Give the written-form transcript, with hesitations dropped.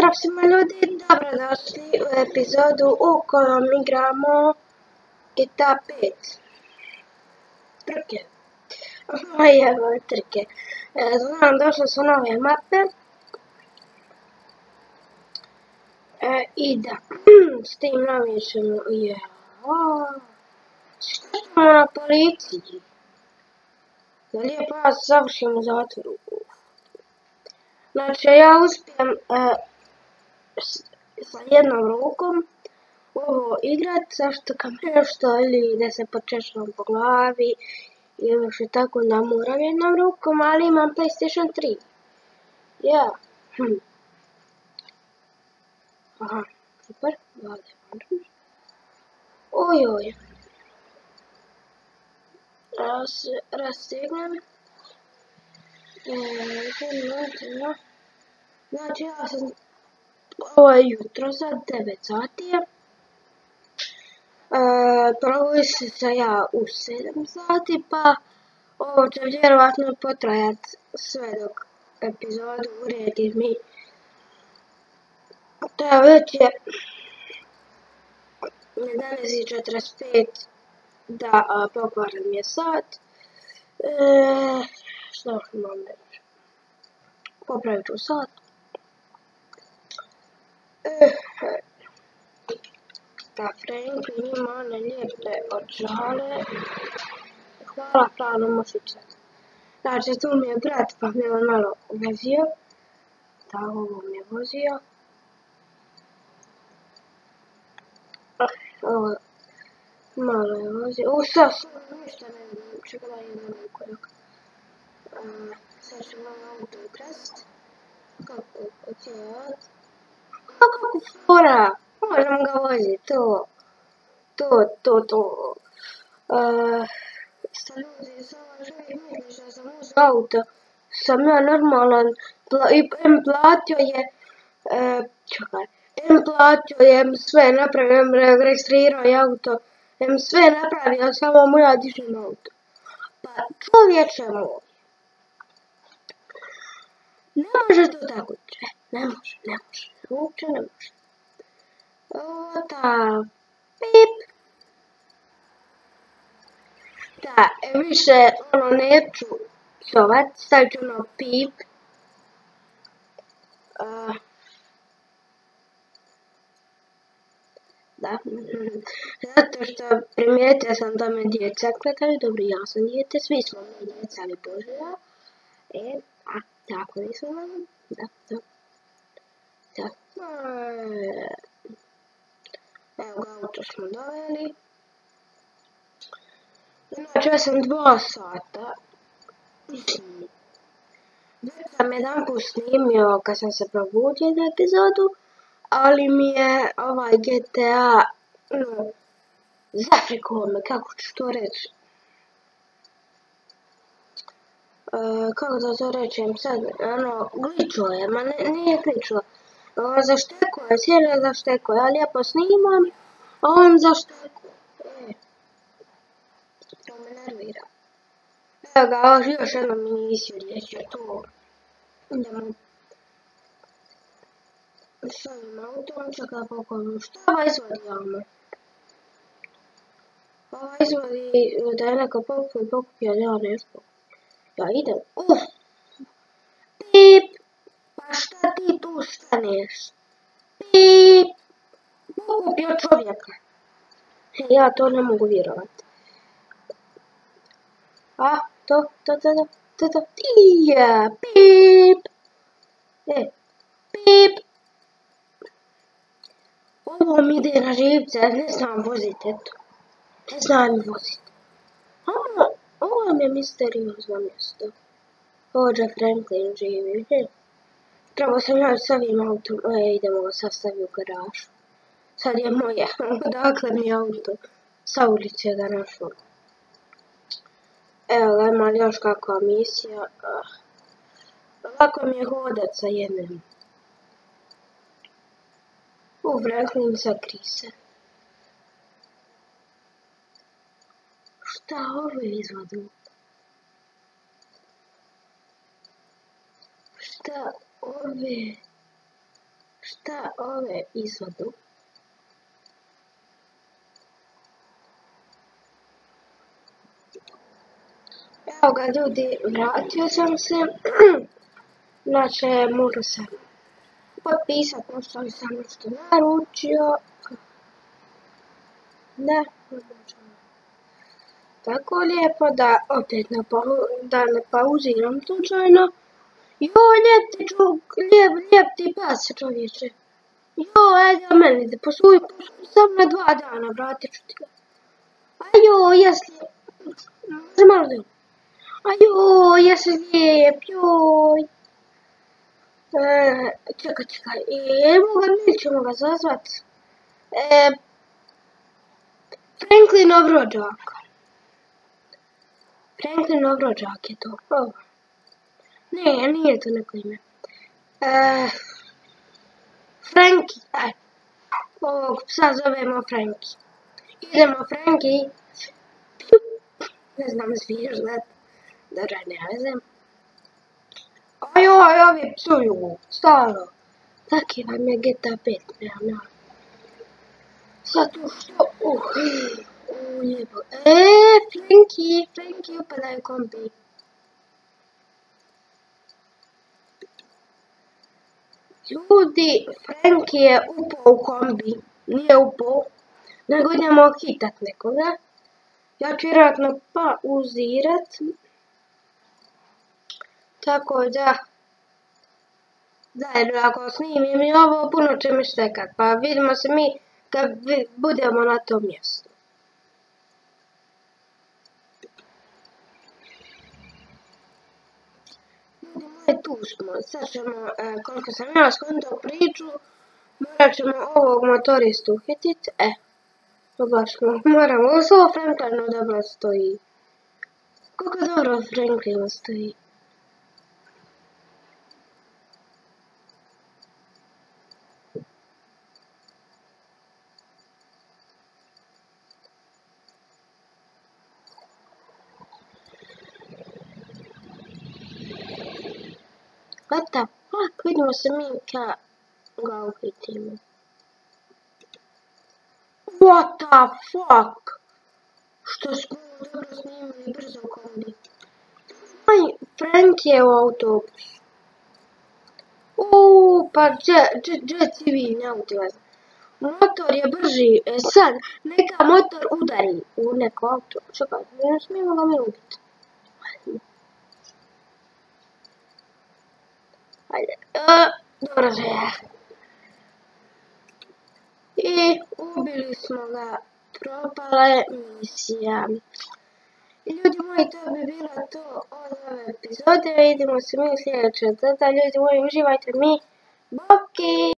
Pozdrav svima ljudi, dobrodošli u epizodu u kojom igramo GTA 5. Trke. Evo trke. Znam, došle su nove mape. I da, s tim novim ćemo... Što ćemo na policiji? Da lijepo ja završim u zatvoru. Znači, ja uspijem sa jednom rukom ovo igrat, zašto kam nešto ili da se počešam po glavi ili još i tako da moram jednom rukom, ali imam PlayStation 3. Ja. Aha, super, ovdje moram. Ojoj. Rastegnem. Znači, ja sam... Ovo je jutro, sad 9 sati je. Probuje se ja u 7 sati, pa ovo će vjerovatno potrajat sve dok epizodu uredi mi. To je već je 11:45 da pokvaram je sat. Što imam reći? Popravit ću sat. Da Franklin ima one lijepe očale. Hvala Frano Mošića. Znači tu mi je brat pa mi je on malo vozio. Da, ovo mi je vozio. Ovo malo je vozio. Sad ništa ne vidim. Čekaj da idem u korak. Sad ću vam auto ukrast. Kako ocijat. Kako fora! Možemo ga voziti, to. Sa ljudi, samo želim misliš da sam uz auto. Sam ja normalan, platio je, čekaj, platio je sve napravio, registrirao je auto, sve napravio, samo mu ja dižem auto. Pa čovječe moj, ne može to tako, ne može, uopće ne može. Da, pip. Da, više neću psovat, stavit ću pip. Da, zato što primijetio sam da me djeca gledaju, dobro ja sam dijete, svi smo mi djeca, ali Bože ja. Tako nisam gledam, da. Evo ga, auto smo doveli. Znači, ja sam 2 sata. Već sam jedan put snimio kad sam se probudio na epizodu, ali mi je ovaj GTA, zafrikao me, kako ću to reći. Kako da to rečem sad, gličo je, ma nije gličo. Zašteko je, cijelo zašteko, ja lijepo snimam, a on zašteko. To me nervira. Evo ga, još jednom mi nisi riješio to. Idemo. S ovim autom, čekaj pokoju. Što ova izvodi javno? Ova izvodi da je neka pokupio, ja nešto. Ja idem. Pip! Pa šta ti tu staneš? Pip! Pokupio čovjeka. Ja to ne mogu vjerovat. To. Ija, pip! Pip! Ovo mi ide na živce, ne znam voziti, eto. Ne znam voziti. Ovo mi je misteriozno mjesto. Ovdje Franklin živi. Trebao sam ja s ovim autom, idemo ga sastaviti u garažu. Sad je moje, odakle mi je auto, sa ulice ga našao. Evo ga, ima li još kakva misija. Ovako mi je hodat sa jednim. Franklin sakri se. Šta ovo izvadu? Šta šta ove izvadu. Evo ga ljudi, vratio sam se. Znači, moram sam potpisat nešto sam nešto naručio. Ne možemo. Tako lijepo da opet da ne pauziram slučajno. Joj, lijep ti pas, čovječe. Joj, ajde meni da posuj sam na 2 dana, vratit ću ti ga. Ajoj, jesi lijep. Ajoj, jesi lijep, joj. Čekaj, evo ga, mi ćemo ga zazvat. Franklinov rođak. Franklinov rođak je to. Ne, nije to neko ime. Franki, ovog psa zovemo Franki. Idemo Franki. Ne znam, smiješ znat. Dobro, ne vezem. Ajoj, ovi psuju, stalo. Taki vam je GTA 5, nema. Zato što, lijepo. Franki, upadaj u kombi. Ljudi, Franki je upao u kombi. Nije upao, nego idemo hitat nekoga. Ja ću vjerojatno pauzirat. Tako da, zajedno ako snimim i ovo, puno će mi štekat. Pa vidimo se mi kad budemo na tom mjestu. Ljudi moji, tu smo. Sad ćemo, koliko sam ja skontao priču, morat ćemo ovog motoristu uhitit. Baš moramo. Ovo svo Franklinu dobro stoji. Kako dobro Franklinu stoji. What the fuck? Vidimo se mi kad ga uhitimo. What the fuck? Što smo dobro snimili brzo kombi. Frank je u autobusu. Pa gdje civilni auto vas? Motor je brži. Sad, neka motor udari u neko auto. Čekaj, ne smijemo ga mi ubiti. Ajde. Dobro se je. I ubili smo ga. Propala je misija. I ljudi moji, to bi bilo to od ove epizode. Vidimo se mi u sljedećoj. Ljudi moji, uživajte mi. Boki!